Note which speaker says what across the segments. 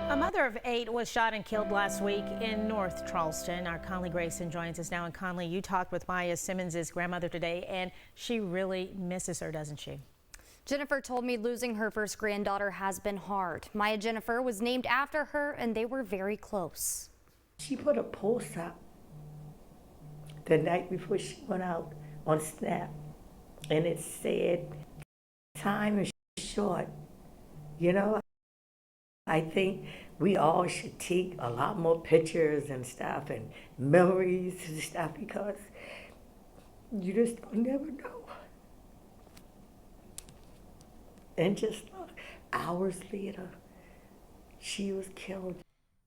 Speaker 1: A mother of 8 was shot and killed last week in North Charleston. Our Conley Grayson joins us now. And Conley, you talked with Maya Simmons' grandmother today, and she really misses her, doesn't she?
Speaker 2: Jennifer told me losing her first granddaughter has been hard. Maya Jennifer was named after her, and they were very close.
Speaker 3: She put a post up the night before she went out on Snap, and it said, "Time is short." You know, I think we all should take a lot more pictures and stuff and memories and stuff, because you just don't never know. And just hours later, she was killed.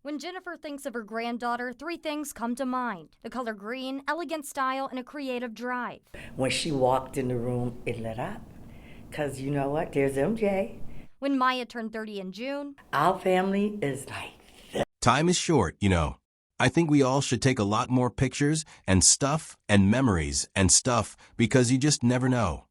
Speaker 2: When Jennifer thinks of her granddaughter, 3 things come to mind: the color green, elegant style, and a creative drive.
Speaker 3: When she walked in the room, it lit up. Because you know what? There's MJ.
Speaker 2: When Maya turned 30 in June,
Speaker 3: our family is like this.
Speaker 4: Time is short, you know. I think we all should take a lot more pictures and stuff and memories and stuff, because you just never know.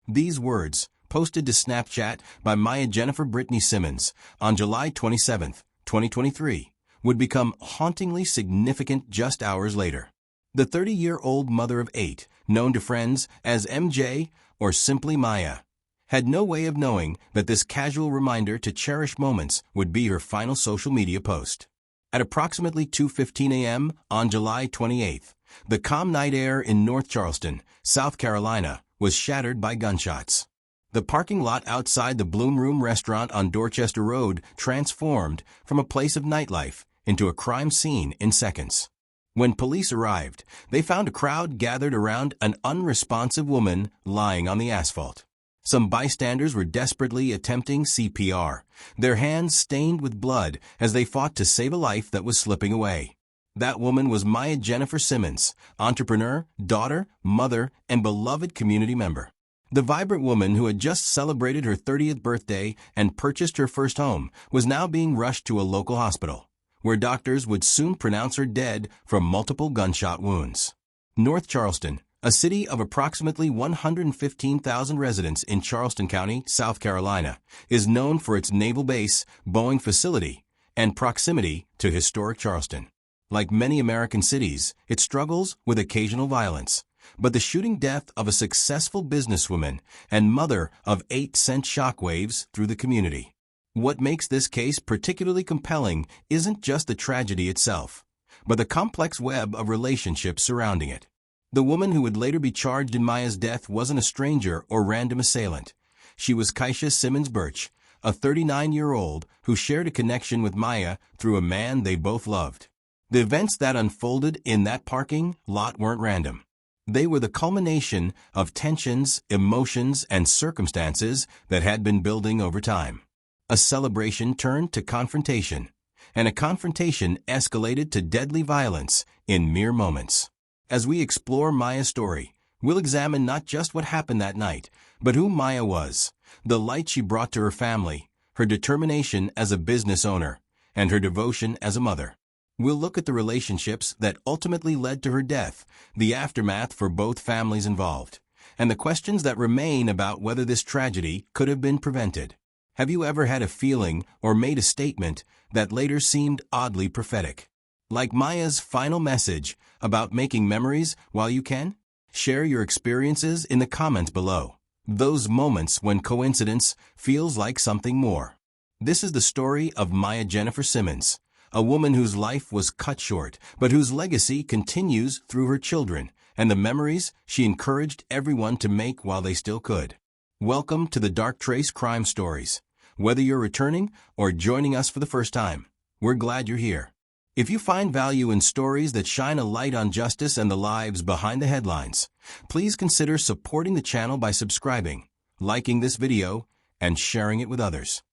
Speaker 4: These words, posted to Snapchat by Maya Jennifer Simmons on July 27, 2023, would become hauntingly significant just hours later. The 30-year-old mother of 8, known to friends as MJ or simply Maya, had no way of knowing that this casual reminder to cherish moments would be her final social media post. At approximately 2:15 a.m. on July 28th, the calm night air in North Charleston, South Carolina, was shattered by gunshots. The parking lot outside the Bloom Room restaurant on Dorchester Road transformed from a place of nightlife into a crime scene in seconds. When police arrived, they found a crowd gathered around an unresponsive woman lying on the asphalt. Some bystanders were desperately attempting CPR, their hands stained with blood as they fought to save a life that was slipping away. That woman was Maya Jennifer Simmons, entrepreneur, daughter, mother, and beloved community member. The vibrant woman who had just celebrated her 30th birthday and purchased her first home was now being rushed to a local hospital, where doctors would soon pronounce her dead from multiple gunshot wounds. North Charleston, a city of approximately 115,000 residents in Charleston County, South Carolina, is known for its naval base, Boeing facility, and proximity to historic Charleston. Like many American cities, it struggles with occasional violence, but the shooting death of a successful businesswoman and mother of 8 sent shockwaves through the community. What makes this case particularly compelling isn't just the tragedy itself, but the complex web of relationships surrounding it. The woman who would later be charged in Maya's death wasn't a stranger or random assailant. She was Keisha Simmons Birch, a 39-year-old who shared a connection with Maya through a man they both loved. The events that unfolded in that parking lot weren't random. They were the culmination of tensions, emotions, and circumstances that had been building over time. A celebration turned to confrontation, and a confrontation escalated to deadly violence in mere moments. As we explore Maya's story, we'll examine not just what happened that night, but who Maya was, the light she brought to her family, her determination as a business owner, and her devotion as a mother. We'll look at the relationships that ultimately led to her death, the aftermath for both families involved, and the questions that remain about whether this tragedy could have been prevented. Have you ever had a feeling or made a statement that later seemed oddly prophetic? Like Maya's final message about making memories while you can? Share your experiences in the comments below. Those moments when coincidence feels like something more. This is the story of Maya Jennifer Simmons, a woman whose life was cut short, but whose legacy continues through her children and the memories she encouraged everyone to make while they still could. Welcome to the Dark Trace Crime Stories. Whether you're returning or joining us for the first time, we're glad you're here. If you find value in stories that shine a light on justice and the lives behind the headlines, please consider supporting the channel by subscribing, liking this video, and sharing it with others.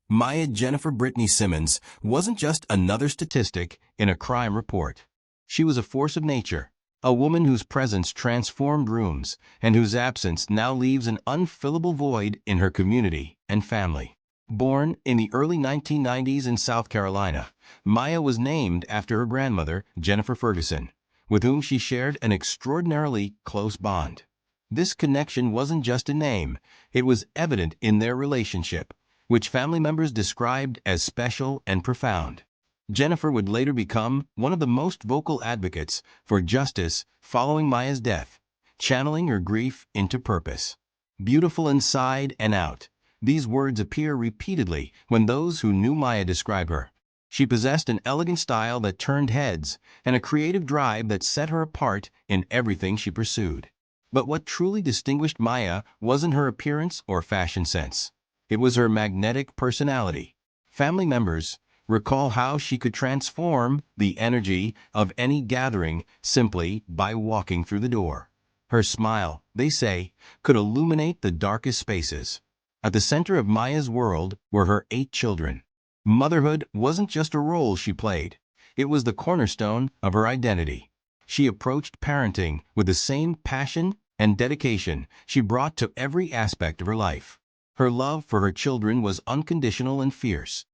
Speaker 4: Maya Jennifer Simmons wasn't just another statistic in a crime report. She was a force of nature, a woman whose presence transformed rooms and whose absence now leaves an unfillable void in her community and family. Born in the early 1990s in South Carolina, Maya was named after her grandmother, Jennifer Ferguson, with whom she shared an extraordinarily close bond. This connection wasn't just a name, it was evident in their relationship, which family members described as special and profound. Jennifer would later become one of the most vocal advocates for justice following Maya's death, channeling her grief into purpose. Beautiful inside and out. These words appear repeatedly when those who knew Maya describe her. She possessed an elegant style that turned heads and a creative drive that set her apart in everything she pursued. But what truly distinguished Maya wasn't her appearance or fashion sense. It was her magnetic personality. Family members recall how she could transform the energy of any gathering simply by walking through the door. Her smile, they say, could illuminate the darkest spaces. At the center of Maya's world were her 8 children. Motherhood wasn't just a role she played. It was the cornerstone of her identity. She approached parenting with the same passion and dedication she brought to every aspect of her life. Her love for her children was unconditional and fierce,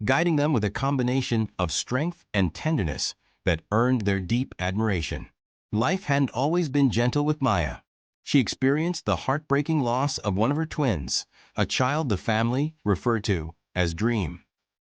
Speaker 4: guiding them with a combination of strength and tenderness that earned their deep admiration. Life hadn't always been gentle with Maya. She experienced the heartbreaking loss of one of her twins, a child the family referred to as Dream.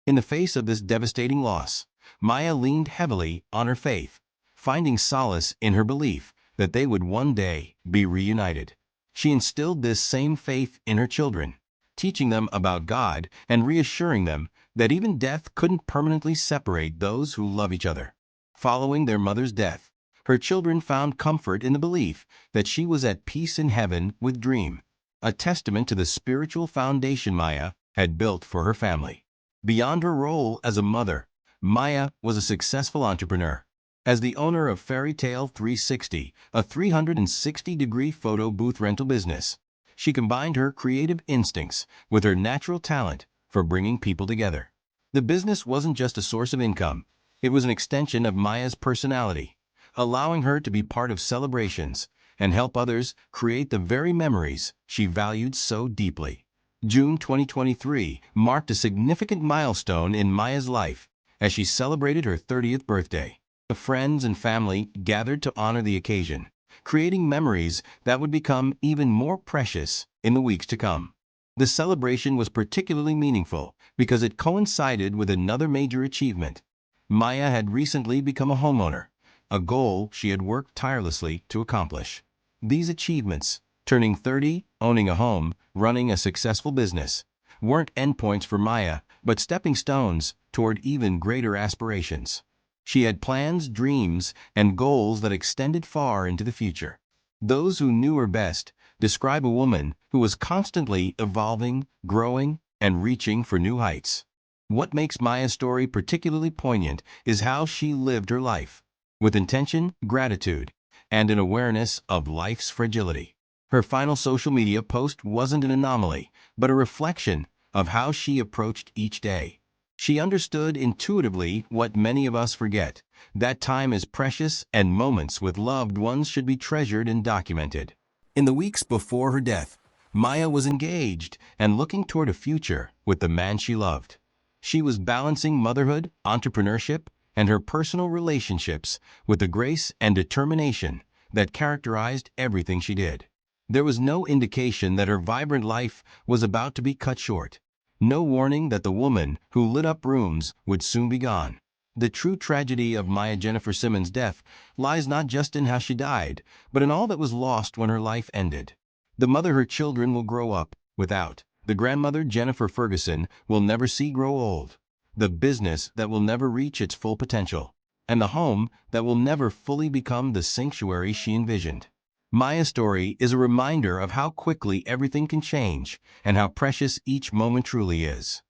Speaker 4: In the face of this devastating loss, Maya leaned heavily on her faith, finding solace in her belief that they would one day be reunited. She instilled this same faith in her children, teaching them about God and reassuring them that even death couldn't permanently separate those who love each other. Following their mother's death, her children found comfort in the belief that she was at peace in heaven with Dream, a testament to the spiritual foundation Maya had built for her family. Beyond her role as a mother, Maya was a successful entrepreneur. As the owner of Fairy Tale 360, a 360-degree photo booth rental business, she combined her creative instincts with her natural talent for bringing people together. The business wasn't just a source of income, it was an extension of Maya's personality, allowing her to be part of celebrations and help others create the very memories she valued so deeply. June 2023 marked a significant milestone in Maya's life as she celebrated her 30th birthday. Friends and family gathered to honor the occasion, creating memories that would become even more precious in the weeks to come. The celebration was particularly meaningful because it coincided with another major achievement. Maya had recently become a homeowner, a goal she had worked tirelessly to accomplish. These achievements, turning 30, owning a home, running a successful business, weren't endpoints for Maya, but stepping stones toward even greater aspirations. She had plans, dreams, and goals that extended far into the future. Those who knew her best describe a woman who was constantly evolving, growing, and reaching for new heights. What makes Maya's story particularly poignant is how she lived her life, with intention, gratitude, and an awareness of life's fragility. Her final social media post wasn't an anomaly, but a reflection of how she approached each day. She understood intuitively what many of us forget, that time is precious and moments with loved ones should be treasured and documented. In the weeks before her death, Maya was engaged and looking toward a future with the man she loved. She was balancing motherhood, entrepreneurship, and her personal relationships with the grace and determination that characterized everything she did. There was no indication that her vibrant life was about to be cut short. No warning that the woman who lit up rooms would soon be gone. The true tragedy of Maya Jennifer Simmons' death lies not just in how she died, but in all that was lost when her life ended. The mother her children will grow up without, the grandmother Jennifer Ferguson will never see grow old, the business that will never reach its full potential, and the home that will never fully become the sanctuary she envisioned. Maya's story is a reminder of how quickly everything can change and how precious each moment truly is.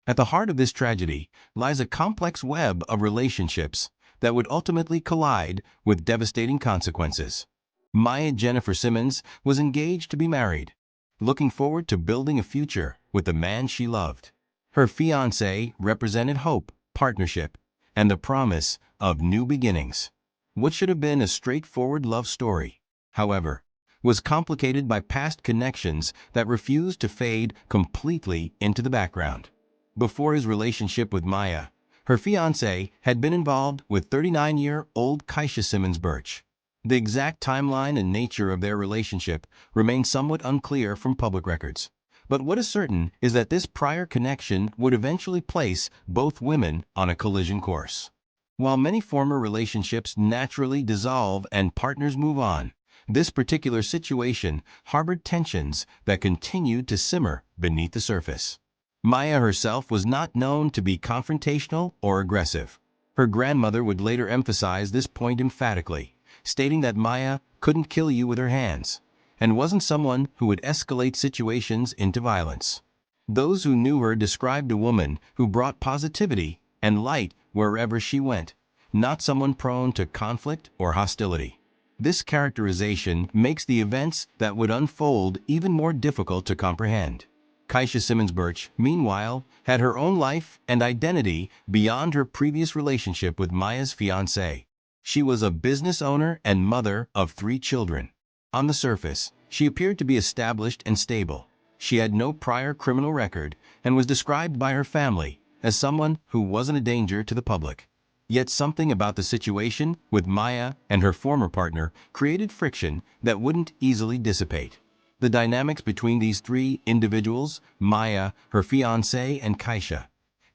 Speaker 4: At the heart of this tragedy lies a complex web of relationships that would ultimately collide with devastating consequences. Maya Jennifer Simmons was engaged to be married, looking forward to building a future with the man she loved. Her fiancé represented hope, partnership, and the promise of new beginnings. What should have been a straightforward love story, however, was complicated by past connections that refused to fade completely into the background. Before his relationship with Maya, her fiancé had been involved with 39-year-old Keisha Simmons Birch. The exact timeline and nature of their relationship remain somewhat unclear from public records, But what is certain is that this prior connection would eventually place both women on a collision course. While many former relationships naturally dissolve and partners move on, this particular situation harbored tensions that continued to simmer beneath the surface. Maya herself was not known to be confrontational or aggressive. Her grandmother would later emphasize this point emphatically, stating that Maya couldn't kill you with her hands, and wasn't someone who would escalate situations into violence. Those who knew her described a woman who brought positivity and light wherever she went, not someone prone to conflict or hostility. This characterization makes the events that would unfold even more difficult to comprehend. Kaisha Simmons Birch, meanwhile, had her own life and identity beyond her previous relationship with Maya's fiancé. She was a business owner and mother of 3 children. On the surface, she appeared to be established and stable. She had no prior criminal record and was described by her family as someone who wasn't a danger to the public. Yet something about the situation with Maya and her former partner created friction that wouldn't easily dissipate. The dynamics between these 3 individuals, Maya, her fiancé, and Kaisha,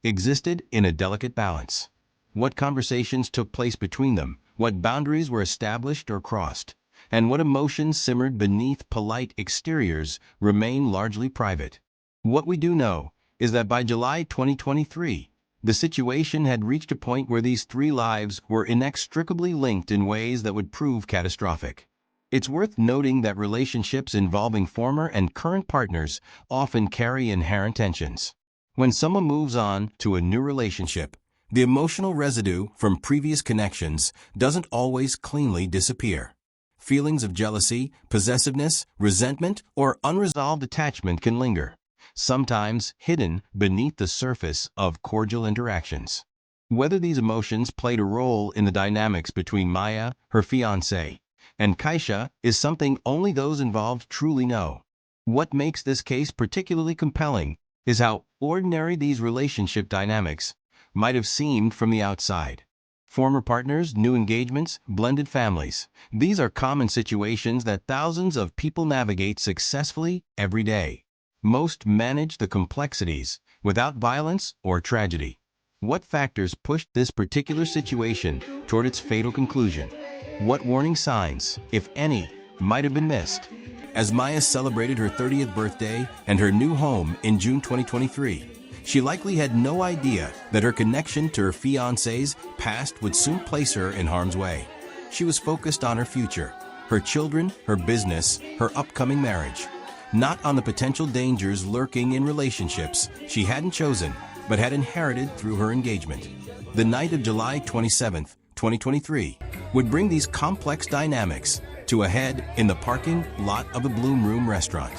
Speaker 4: existed in a delicate balance. What conversations took place between them, what boundaries were established or crossed, and what emotions simmered beneath polite exteriors remain largely private. What we do know is that by July 2023, the situation had reached a point where these 3 lives were inextricably linked in ways that would prove catastrophic. It's worth noting that relationships involving former and current partners often carry inherent tensions. When someone moves on to a new relationship, the emotional residue from previous connections doesn't always cleanly disappear. Feelings of jealousy, possessiveness, resentment, or unresolved attachment can linger, sometimes hidden beneath the surface of cordial interactions. Whether these emotions played a role in the dynamics between Maya, her fiancé, and Kaisha is something only those involved truly know. What makes this case particularly compelling is how ordinary these relationship dynamics might have seemed from the outside. Former partners, new engagements, blended families. These are common situations that thousands of people navigate successfully every day. Most manage the complexities without violence or tragedy. What factors pushed this particular situation toward its fatal conclusion? What warning signs, if any, might have been missed? As Maya celebrated her 30th birthday and her new home in June 2023, she likely had no idea that her connection to her fiancé's past would soon place her in harm's way. She was focused on her future, her children, her business, her upcoming marriage, not on the potential dangers lurking in relationships she hadn't chosen but had inherited through her engagement. The night of July 27, 2023, would bring these complex dynamics to a head in the parking lot of the Bloom Room restaurant.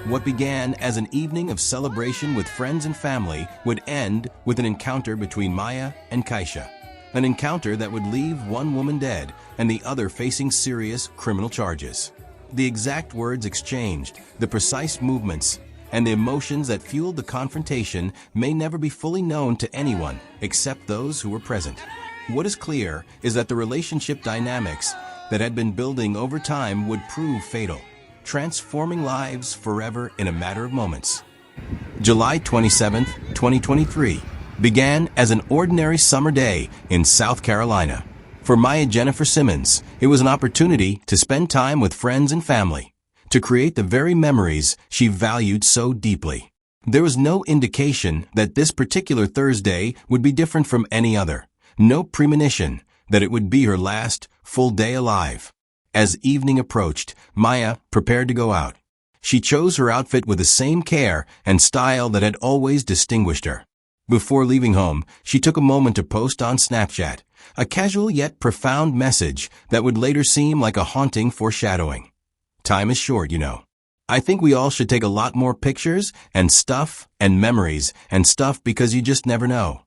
Speaker 4: What began as an evening of celebration with friends and family would end with an encounter between Maya and Kaisha. An encounter that would leave one woman dead and the other facing serious criminal charges. The exact words exchanged, the precise movements, and the emotions that fueled the confrontation may never be fully known to anyone except those who were present. What is clear is that the relationship dynamics that had been building over time would prove fatal, transforming lives forever in a matter of moments. July 27, 2023, began as an ordinary summer day in South Carolina. For Maya Jennifer Simmons, it was an opportunity to spend time with friends and family, to create the very memories she valued so deeply. There was no indication that this particular Thursday would be different from any other, no premonition that it would be her last full day alive. As evening approached, Maya prepared to go out. She chose her outfit with the same care and style that had always distinguished her. Before leaving home, she took a moment to post on Snapchat, a casual yet profound message that would later seem like a haunting foreshadowing. Time is short, you know. I think we all should take a lot more pictures and stuff and memories and stuff because you just never know.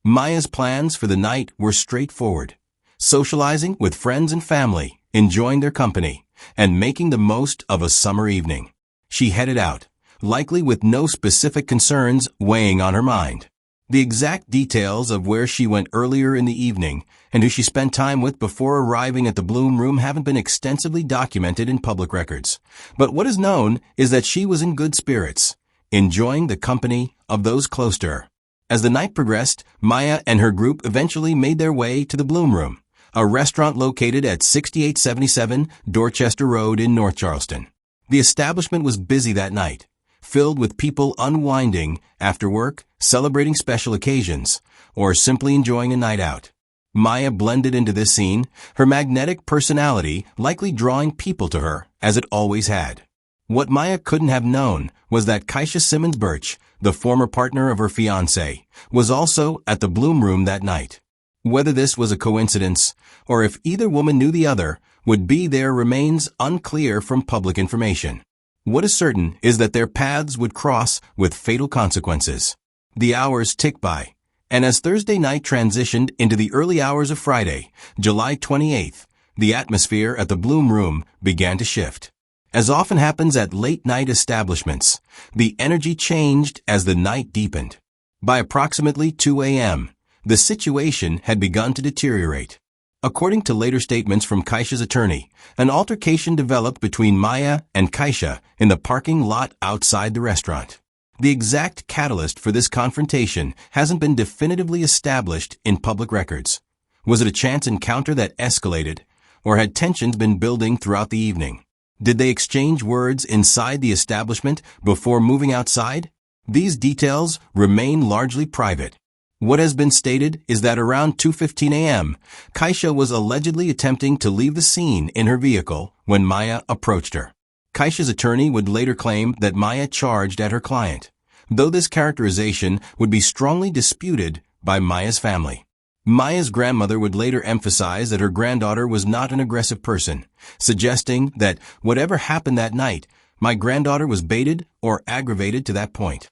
Speaker 4: Maya's plans for the night were straightforward. Socializing with friends and family, enjoying their company, and making the most of a summer evening. She headed out, likely with no specific concerns weighing on her mind. The exact details of where she went earlier in the evening and who she spent time with before arriving at the Bloom Room haven't been extensively documented in public records. But what is known is that she was in good spirits, enjoying the company of those close to her. As the night progressed, Maya and her group eventually made their way to the Bloom Room, a restaurant located at 6877 Dorchester Road in North Charleston. The establishment was busy that night, filled with people unwinding after work, celebrating special occasions, or simply enjoying a night out. Maya blended into this scene, her magnetic personality likely drawing people to her, as it always had. What Maya couldn't have known was that Keisha Simmons Birch, the former partner of her fiancé, was also at the Bloom Room that night. Whether this was a coincidence, or if either woman knew the other would be there remains unclear from public information. What is certain is that their paths would cross with fatal consequences. The hours ticked by, and as Thursday night transitioned into the early hours of Friday, July 28th, the atmosphere at the Bloom Room began to shift. As often happens at late-night establishments, the energy changed as the night deepened. By approximately 2 a.m., the situation had begun to deteriorate. According to later statements from Keisha's attorney, an altercation developed between Maya and Keisha in the parking lot outside the restaurant. The exact catalyst for this confrontation hasn't been definitively established in public records. Was it a chance encounter that escalated, or had tensions been building throughout the evening? Did they exchange words inside the establishment before moving outside? These details remain largely private. What has been stated is that around 2:15 a.m., Keisha was allegedly attempting to leave the scene in her vehicle when Maya approached her. Keisha's attorney would later claim that Maya charged at her client, though this characterization would be strongly disputed by Maya's family. Maya's grandmother would later emphasize that her granddaughter was not an aggressive person, suggesting that whatever happened that night, my granddaughter was baited or aggravated to that point.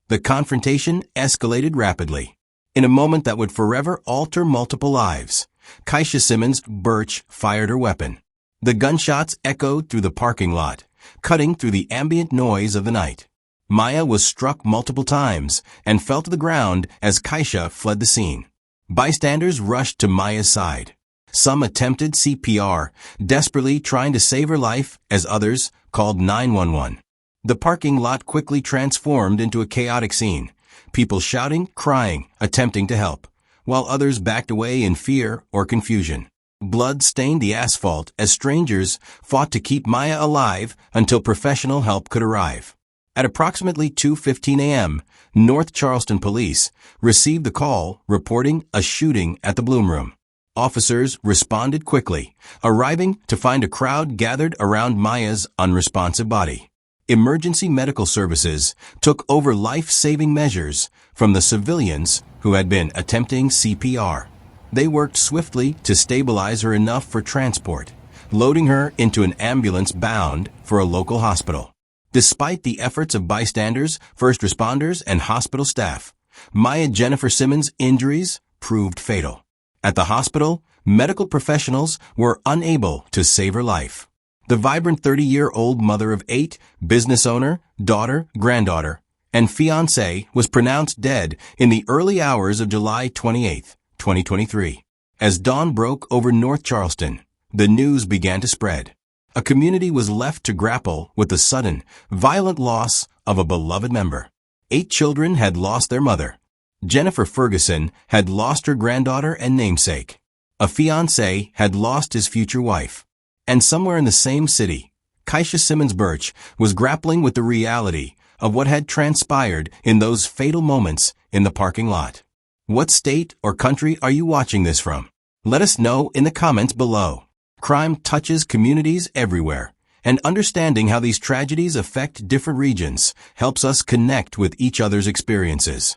Speaker 4: The confrontation escalated rapidly. In a moment that would forever alter multiple lives, Keisha Simmons Birch fired her weapon. The gunshots echoed through the parking lot, cutting through the ambient noise of the night. Maya was struck multiple times and fell to the ground as Keisha fled the scene. Bystanders rushed to Maya's side. Some attempted CPR, desperately trying to save her life, as others called 911. The parking lot quickly transformed into a chaotic scene, people shouting, crying, attempting to help, while others backed away in fear or confusion. Blood stained the asphalt as strangers fought to keep Maya alive until professional help could arrive. At approximately 2:15 a.m., North Charleston police received the call reporting a shooting at the Bloom Room. Officers responded quickly, arriving to find a crowd gathered around Maya's unresponsive body. Emergency medical services took over life-saving measures from the civilians who had been attempting CPR. They worked swiftly to stabilize her enough for transport, loading her into an ambulance bound for a local hospital. Despite the efforts of bystanders, first responders, and hospital staff, Maya Jennifer Simmons' injuries proved fatal. At the hospital, medical professionals were unable to save her life. The vibrant 30-year-old mother of 8, business owner, daughter, granddaughter, and fiancé was pronounced dead in the early hours of July 28, 2023. As dawn broke over North Charleston, the news began to spread. A community was left to grapple with the sudden, violent loss of a beloved member. 8 children had lost their mother. Jennifer Ferguson had lost her granddaughter and namesake. A fiancé had lost his future wife. And somewhere in the same city, Keisha Simmons Birch was grappling with the reality of what had transpired in those fatal moments in the parking lot. What state or country are you watching this from? Let us know in the comments below. Crime touches communities everywhere, and understanding how these tragedies affect different regions helps us connect with each other's experiences.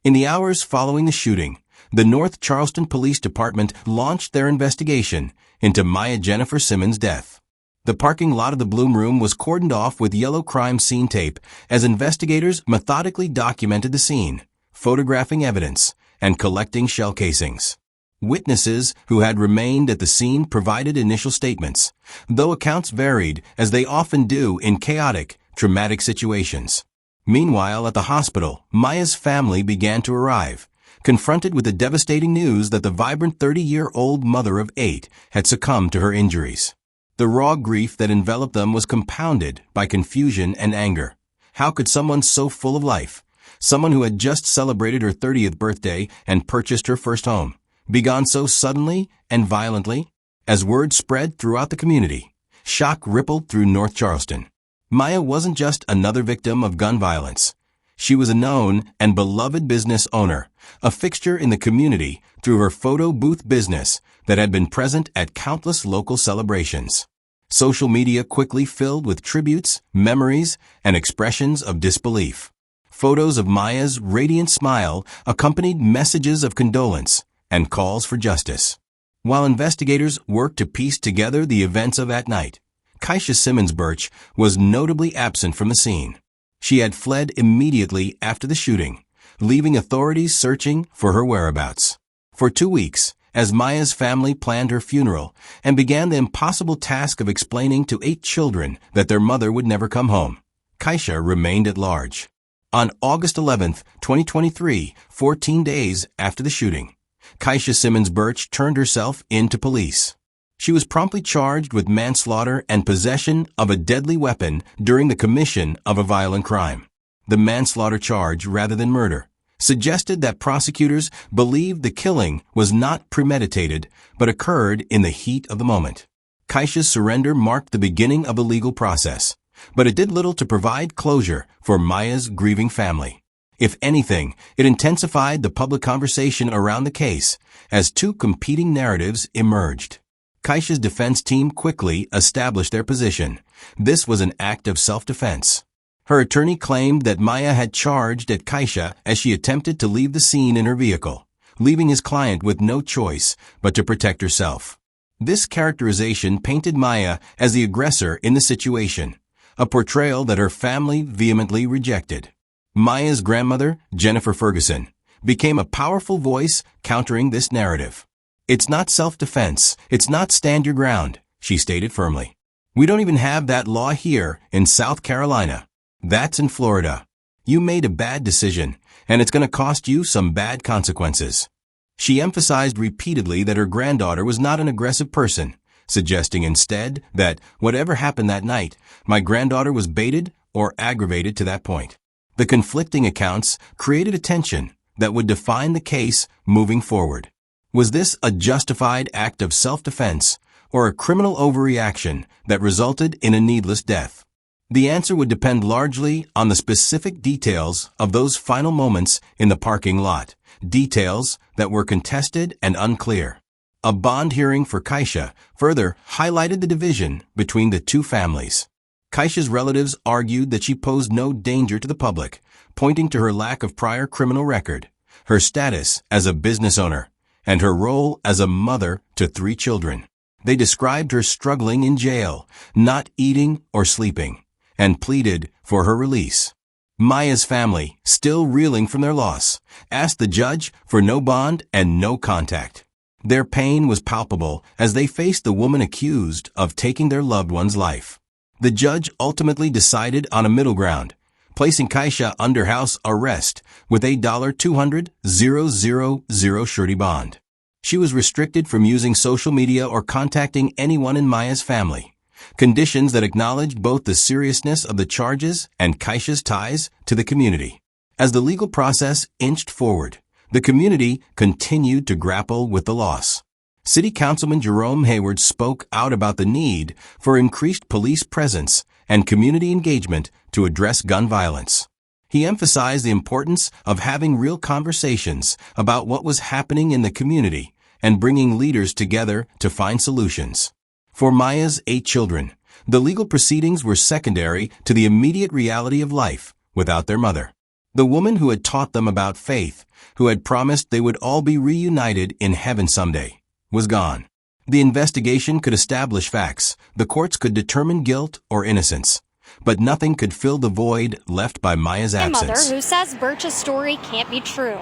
Speaker 4: In the hours following the shooting, the North Charleston Police Department launched their investigation into Maya Jennifer Simmons' death. The parking lot of the Bloom Room was cordoned off with yellow crime scene tape as investigators methodically documented the scene, photographing evidence, and collecting shell casings. Witnesses who had remained at the scene provided initial statements, though accounts varied as they often do in chaotic, traumatic situations. Meanwhile, at the hospital, Maya's family began to arrive, confronted with the devastating news that the vibrant 30-year-old mother of 8 had succumbed to her injuries. The raw grief that enveloped them was compounded by confusion and anger. How could someone so full of life, someone who had just celebrated her 30th birthday and purchased her first home, be gone so suddenly and violently? As word spread throughout the community, shock rippled through North Charleston. Maya wasn't just another victim of gun violence. She was a known and beloved business owner, a fixture in the community through her photo booth business that had been present at countless local celebrations. Social media quickly filled with tributes, memories, and expressions of disbelief. Photos of Maya's radiant smile accompanied messages of condolence and calls for justice. While investigators worked to piece together the events of that night, Keisha Simmons Birch was notably absent from the scene. She had fled immediately after the shooting, leaving authorities searching for her whereabouts. For 2 weeks, as Maya's family planned her funeral and began the impossible task of explaining to 8 children that their mother would never come home, Keisha remained at large. On August 11, 2023, 14 days after the shooting, Keisha Simmons Birch turned herself in to police. She was promptly charged with manslaughter and possession of a deadly weapon during the commission of a violent crime. The manslaughter charge, rather than murder, suggested that prosecutors believed the killing was not premeditated but occurred in the heat of the moment. Keisha's surrender marked the beginning of the legal process, but it did little to provide closure for Maya's grieving family. If anything, it intensified the public conversation around the case as 2 competing narratives emerged. Keisha's defense team quickly established their position. This was an act of self-defense. Her attorney claimed that Maya had charged at Keisha as she attempted to leave the scene in her vehicle, leaving his client with no choice but to protect herself. This characterization painted Maya as the aggressor in the situation, a portrayal that her family vehemently rejected. Maya's grandmother, Jennifer Ferguson, became a powerful voice countering this narrative. "It's not self-defense. It's not stand your ground," she stated firmly. "We don't even have that law here in South Carolina. That's in Florida. You made a bad decision, and it's going to cost you some bad consequences." She emphasized repeatedly that her granddaughter was not an aggressive person, suggesting instead that whatever happened that night, my granddaughter was baited or aggravated to that point. The conflicting accounts created a tension that would define the case moving forward. Was this a justified act of self-defense or a criminal overreaction that resulted in a needless death? The answer would depend largely on the specific details of those final moments in the parking lot, details that were contested and unclear. A bond hearing for Keisha further highlighted the division between the 2 families. Keisha's relatives argued that she posed no danger to the public, pointing to her lack of prior criminal record, her status as a business owner, and her role as a mother to 3 children. They described her struggling in jail, not eating or sleeping, and pleaded for her release. Maya's family, still reeling from their loss, asked the judge for no bond and no contact. Their pain was palpable as they faced the woman accused of taking their loved one's life. The judge ultimately decided on a middle ground, placing Keisha under house arrest with a $200,000 surety bond. She was restricted from using social media or contacting anyone in Maya's family, conditions that acknowledged both the seriousness of the charges and Keisha's ties to the community. As the legal process inched forward, the community continued to grapple with the loss. City Councilman Jerome Hayward spoke out about the need for increased police presence and community engagement to address gun violence. He emphasized the importance of having real conversations about what was happening in the community and bringing leaders together to find solutions. For Maya's 8 children, the legal proceedings were secondary to the immediate reality of life without their mother. The woman who had taught them about faith, who had promised they would all be reunited in heaven someday, was gone. The investigation could establish facts, the courts could determine guilt or innocence, but nothing could fill the void left by Maya's absence.
Speaker 2: A mother who says Birch's story can't be true.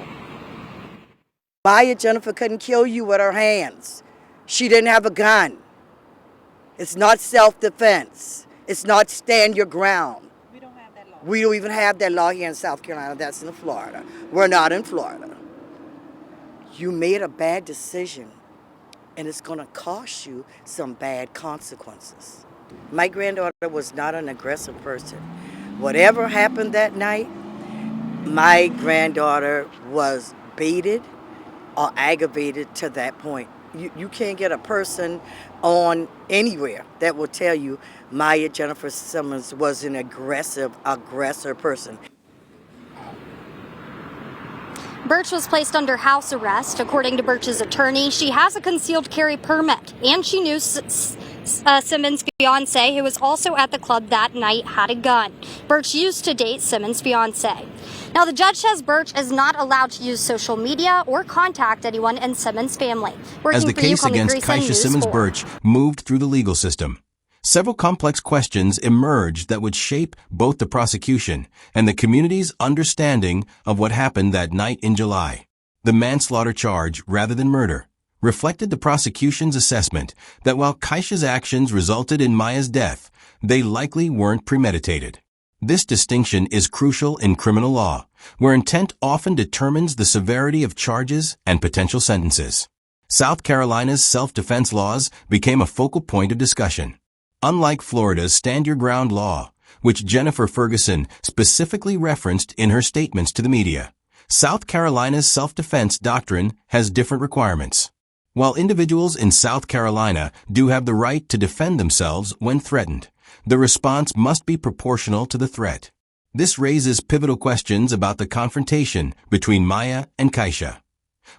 Speaker 5: Maya Jennifer couldn't kill you with her hands. She didn't have a gun. It's not self-defense. It's not stand your ground.
Speaker 6: We don't have that law.
Speaker 5: We don't even have that law here in South Carolina. That's in Florida. We're not in Florida. You made a bad decision, and it's going to cost you some bad consequences. My granddaughter was not an aggressive person, Whatever happened that night, my granddaughter was baited or aggravated to that point. You can't get a person on anywhere that will tell you Maya Jennifer Simmons was an aggressor person.
Speaker 2: Birch was placed under house arrest. According to Birch's attorney, she has a concealed carry permit, and she knew Simmons' fiance, who was also at the club that night, had a gun. Birch used to date Simmons' fiance. Now, the judge says Birch is not allowed to use social media or contact anyone in Simmons' family.
Speaker 4: As the case against Kaisha Simmons Birch moved through the legal system, several complex questions emerged that would shape both the prosecution and the community's understanding of what happened that night in July. The manslaughter charge, rather than murder, reflected the prosecution's assessment that while Kaisha's actions resulted in Maya's death, they likely weren't premeditated. This distinction is crucial in criminal law, where intent often determines the severity of charges and potential sentences. South Carolina's self-defense laws became a focal point of discussion. Unlike Florida's Stand Your Ground law, which Jennifer Ferguson specifically referenced in her statements to the media, South Carolina's self-defense doctrine has different requirements. While individuals in South Carolina do have the right to defend themselves when threatened, the response must be proportional to the threat. This raises pivotal questions about the confrontation between Maya and Kaisha.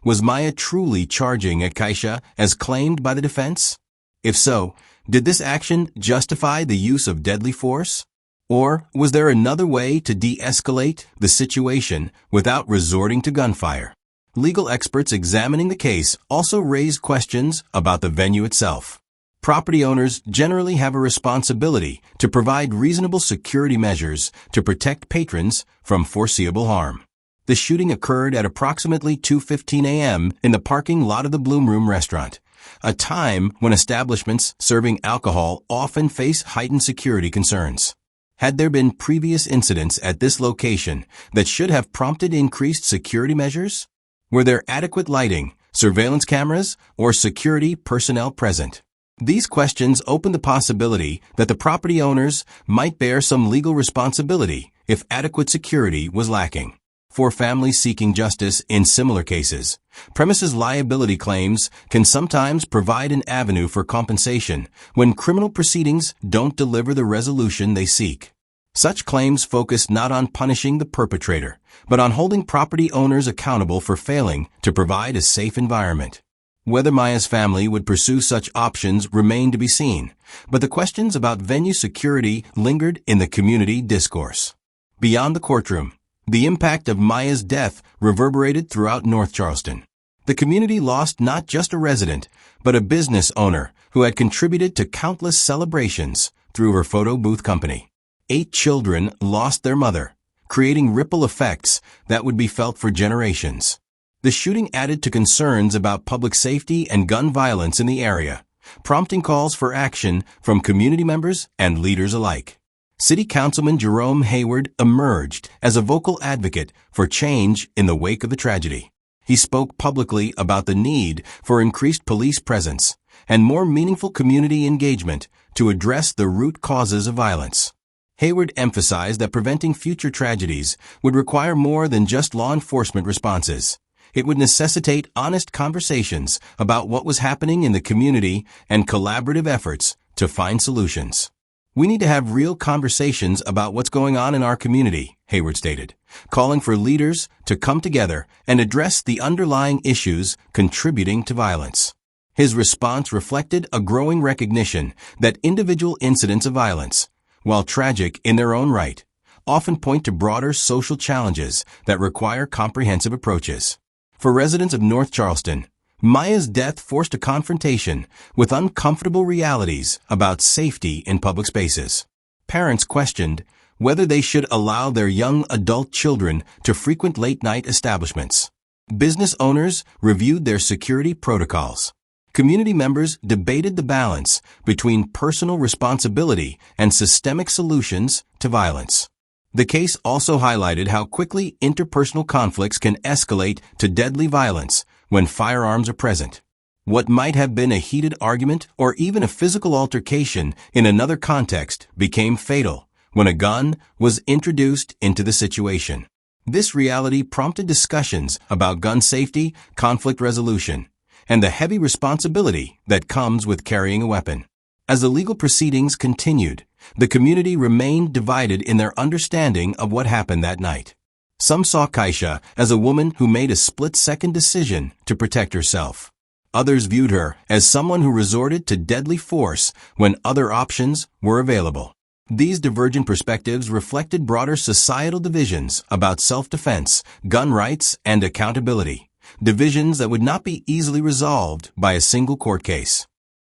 Speaker 4: Was Maya truly charging at Kaisha as claimed by the defense? If so, did this action justify the use of deadly force? Or was there another way to de-escalate the situation without resorting to gunfire? Legal experts examining the case also raised questions about the venue itself. Property owners generally have a responsibility to provide reasonable security measures to protect patrons from foreseeable harm. The shooting occurred at approximately 2:15 a.m. in the parking lot of the Bloom Room restaurant, a time when establishments serving alcohol often face heightened security concerns. Had there been previous incidents at this location that should have prompted increased security measures? Were there adequate lighting, surveillance cameras, or security personnel present? These questions open the possibility that the property owners might bear some legal responsibility if adequate security was lacking. For families seeking justice in similar cases, premises liability claims can sometimes provide an avenue for compensation when criminal proceedings don't deliver the resolution they seek. Such claims focus not on punishing the perpetrator, but on holding property owners accountable for failing to provide a safe environment. Whether Maya's family would pursue such options remain to be seen, but the questions about venue security lingered in the community discourse. Beyond the courtroom, the impact of Maya's death reverberated throughout North Charleston. The community lost not just a resident, but a business owner who had contributed to countless celebrations through her photo booth company. 8 children lost their mother, creating ripple effects that would be felt for generations. The shooting added to concerns about public safety and gun violence in the area, prompting calls for action from community members and leaders alike. City Councilman Jerome Hayward emerged as a vocal advocate for change in the wake of the tragedy. He spoke publicly about the need for increased police presence and more meaningful community engagement to address the root causes of violence. Hayward emphasized that preventing future tragedies would require more than just law enforcement responses. It would necessitate honest conversations about what was happening in the community and collaborative efforts to find solutions. We need to have real conversations about what's going on in our community, Hayward stated, calling for leaders to come together and address the underlying issues contributing to violence. His response reflected a growing recognition that individual incidents of violence, while tragic in their own right, often point to broader social challenges that require comprehensive approaches. For residents of North Charleston, Maya's death forced a confrontation with uncomfortable realities about safety in public spaces. Parents questioned whether they should allow their young adult children to frequent late-night establishments. Business owners reviewed their security protocols. Community members debated the balance between personal responsibility and systemic solutions to violence. The case also highlighted how quickly interpersonal conflicts can escalate to deadly violence when firearms are present. What might have been a heated argument or even a physical altercation in another context became fatal when a gun was introduced into the situation. This reality prompted discussions about gun safety, conflict resolution, and the heavy responsibility that comes with carrying a weapon. As the legal proceedings continued, the community remained divided in their understanding of what happened that night. Some saw Kaisha as a woman who made a split-second decision to protect herself. Others viewed her as someone who resorted to deadly force when other options were available. These divergent perspectives reflected broader societal divisions about self-defense, gun rights, and accountability, divisions that would not be easily resolved by a single court case.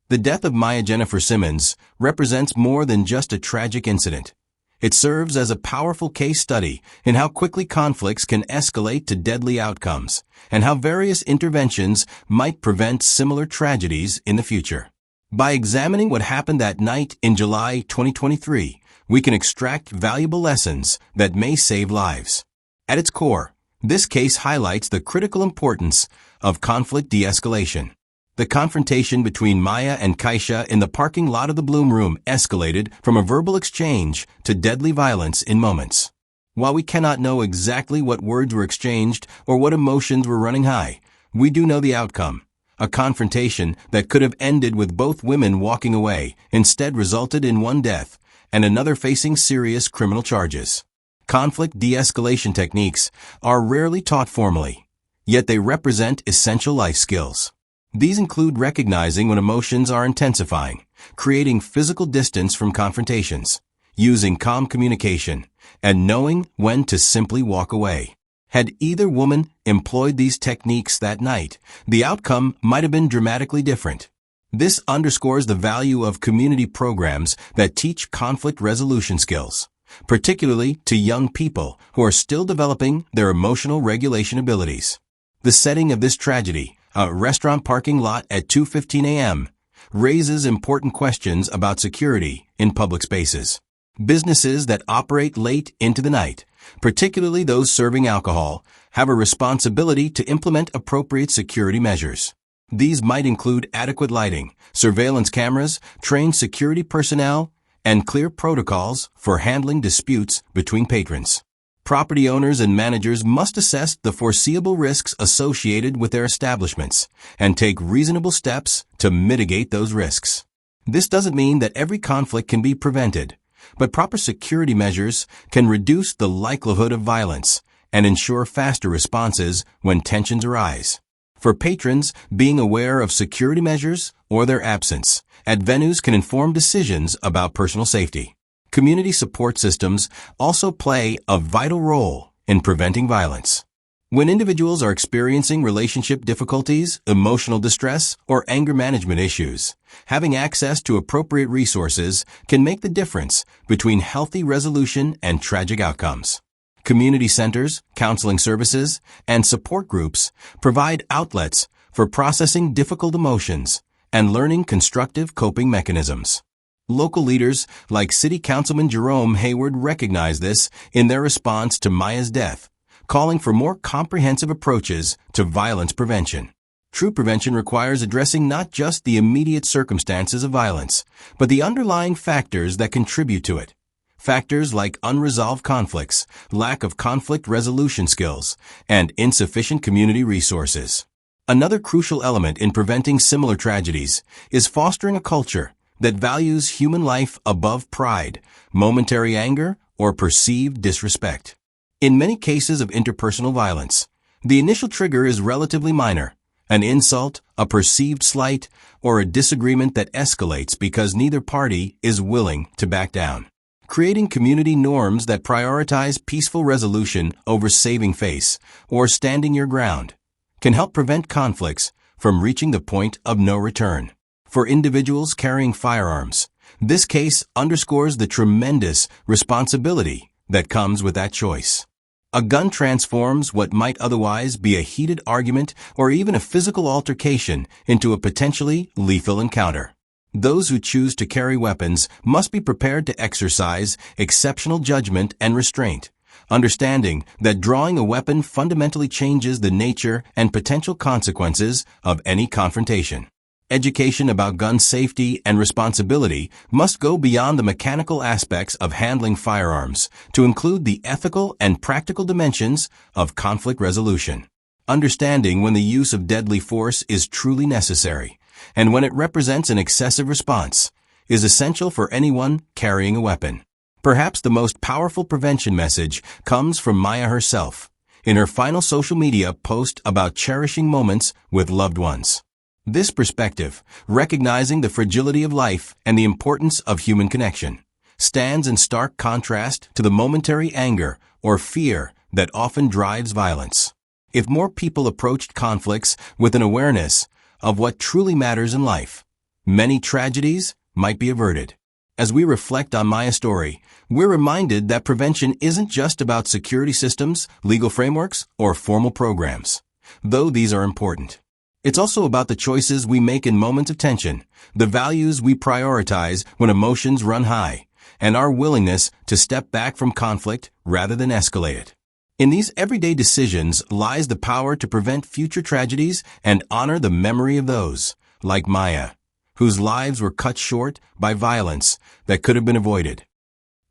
Speaker 4: The death of Maya Jennifer Simmons represents more than just a tragic incident. It serves as a powerful case study in how quickly conflicts can escalate to deadly outcomes, and how various interventions might prevent similar tragedies in the future. By examining what happened that night in July 2023, we can extract valuable lessons that may save lives. At its core, this case highlights the critical importance of conflict de-escalation. The confrontation between Maya and Kaisha in the parking lot of the Bloom Room escalated from a verbal exchange to deadly violence in moments. While we cannot know exactly what words were exchanged or what emotions were running high, we do know the outcome. A confrontation that could have ended with both women walking away instead resulted in one death and another facing serious criminal charges. Conflict de-escalation techniques are rarely taught formally, yet they represent essential life skills. These include recognizing when emotions are intensifying, creating physical distance from confrontations, using calm communication, and knowing when to simply walk away. Had either woman employed these techniques that night, the outcome might have been dramatically different. This underscores the value of community programs that teach conflict resolution skills, particularly to young people who are still developing their emotional regulation abilities. The setting of this tragedy, a restaurant parking lot at 2:15 a.m., raises important questions about security in public spaces. Businesses that operate late into the night, particularly those serving alcohol, have a responsibility to implement appropriate security measures. These might include adequate lighting, surveillance cameras, trained security personnel, and clear protocols for handling disputes between patrons. Property owners and managers must assess the foreseeable risks associated with their establishments and take reasonable steps to mitigate those risks. This doesn't mean that every conflict can be prevented, but proper security measures can reduce the likelihood of violence and ensure faster responses when tensions arise. For patrons, being aware of security measures or their absence at venues can inform decisions about personal safety. Community support systems also play a vital role in preventing violence. When individuals are experiencing relationship difficulties, emotional distress, or anger management issues, having access to appropriate resources can make the difference between healthy resolution and tragic outcomes. Community centers, counseling services, and support groups provide outlets for processing difficult emotions and learning constructive coping mechanisms. Local leaders like City Councilman Jerome Hayward recognize this in their response to Maya's death, calling for more comprehensive approaches to violence prevention. True prevention requires addressing not just the immediate circumstances of violence, but the underlying factors that contribute to it. Factors like unresolved conflicts, lack of conflict resolution skills, and insufficient community resources. Another crucial element in preventing similar tragedies is fostering a culture that values human life above pride, momentary anger, or perceived disrespect. In many cases of interpersonal violence, the initial trigger is relatively minor, an insult, a perceived slight, or a disagreement that escalates because neither party is willing to back down. Creating community norms that prioritize peaceful resolution over saving face or standing your ground can help prevent conflicts from reaching the point of no return. For individuals carrying firearms, this case underscores the tremendous responsibility that comes with that choice. A gun transforms what might otherwise be a heated argument or even a physical altercation into a potentially lethal encounter. Those who choose to carry weapons must be prepared to exercise exceptional judgment and restraint, understanding that drawing a weapon fundamentally changes the nature and potential consequences of any confrontation. Education about gun safety and responsibility must go beyond the mechanical aspects of handling firearms to include the ethical and practical dimensions of conflict resolution. Understanding when the use of deadly force is truly necessary and when it represents an excessive response is essential for anyone carrying a weapon. Perhaps the most powerful prevention message comes from Maya herself in her final social media post about cherishing moments with loved ones. This perspective, recognizing the fragility of life and the importance of human connection, stands in stark contrast to the momentary anger or fear that often drives violence. If more people approached conflicts with an awareness of what truly matters in life, many tragedies might be averted. As we reflect on Maya's story, we're reminded that prevention isn't just about security systems, legal frameworks, or formal programs, though these are important. It's also about the choices we make in moments of tension, the values we prioritize when emotions run high, and our willingness to step back from conflict rather than escalate it. In these everyday decisions lies the power to prevent future tragedies and honor the memory of those, like Maya, whose lives were cut short by violence that could have been avoided.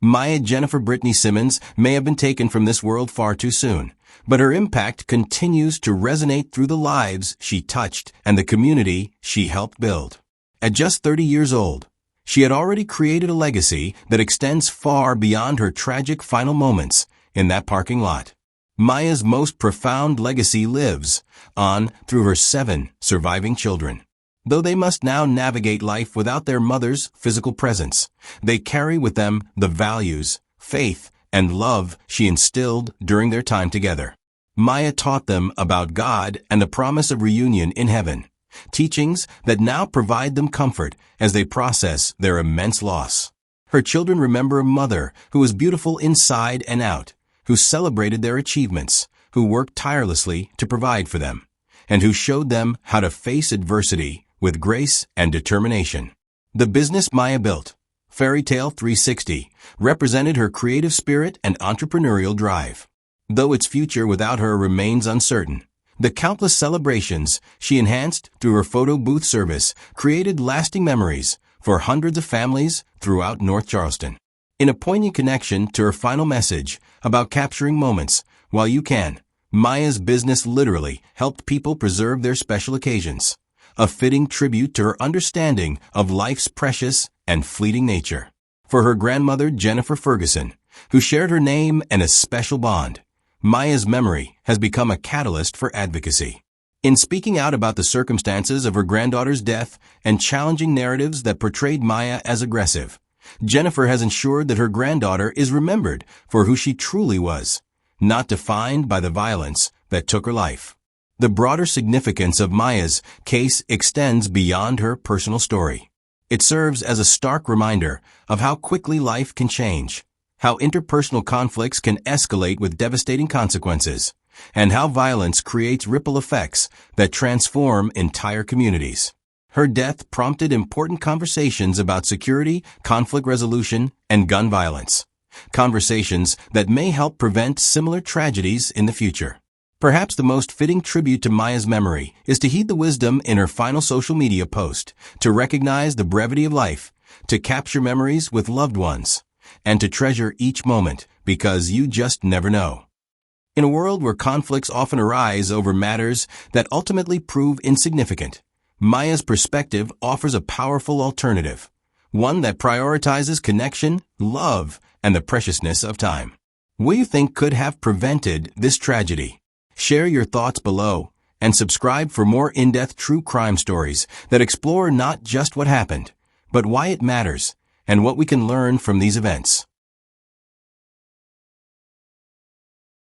Speaker 4: Maya Jennifer Brittany Simmons may have been taken from this world far too soon, but her impact continues to resonate through the lives she touched and the community she helped build. At just 30 years old, she had already created a legacy that extends far beyond her tragic final moments in that parking lot. Maya's most profound legacy lives on through her 7 surviving children. Though they must now navigate life without their mother's physical presence, they carry with them the values, faith, and love she instilled during their time together. Maya taught them about God and the promise of reunion in heaven, teachings that now provide them comfort as they process their immense loss. Her children remember a mother who was beautiful inside and out, who celebrated their achievements, who worked tirelessly to provide for them, and who showed them how to face adversity with grace and determination. The business Maya built, Fairy Tale 360, represented her creative spirit and entrepreneurial drive. Though its future without her remains uncertain, the countless celebrations she enhanced through her photo booth service created lasting memories for hundreds of families throughout North Charleston. In a poignant connection to her final message about capturing moments while you can, Maya's business literally helped people preserve their special occasions, a fitting tribute to her understanding of life's precious and fleeting nature. For her grandmother, Jennifer Ferguson, who shared her name and a special bond, Maya's memory has become a catalyst for advocacy. In speaking out about the circumstances of her granddaughter's death and challenging narratives that portrayed Maya as aggressive, Jennifer has ensured that her granddaughter is remembered for who she truly was, not defined by the violence that took her life. The broader significance of Maya's case extends beyond her personal story. It serves as a stark reminder of how quickly life can change, how interpersonal conflicts can escalate with devastating consequences, and how violence creates ripple effects that transform entire communities. Her death prompted important conversations about security, conflict resolution, and gun violence, conversations that may help prevent similar tragedies in the future. Perhaps the most fitting tribute to Maya's memory is to heed the wisdom in her final social media post, to recognize the brevity of life, to capture memories with loved ones, and to treasure each moment because you just never know. In a world where conflicts often arise over matters that ultimately prove insignificant, Maya's perspective offers a powerful alternative, one that prioritizes connection, love, and the preciousness of time. What do you think could have prevented this tragedy? Share your thoughts below and subscribe for more in-depth true crime stories that explore not just what happened, but why it matters and what we can learn from these events.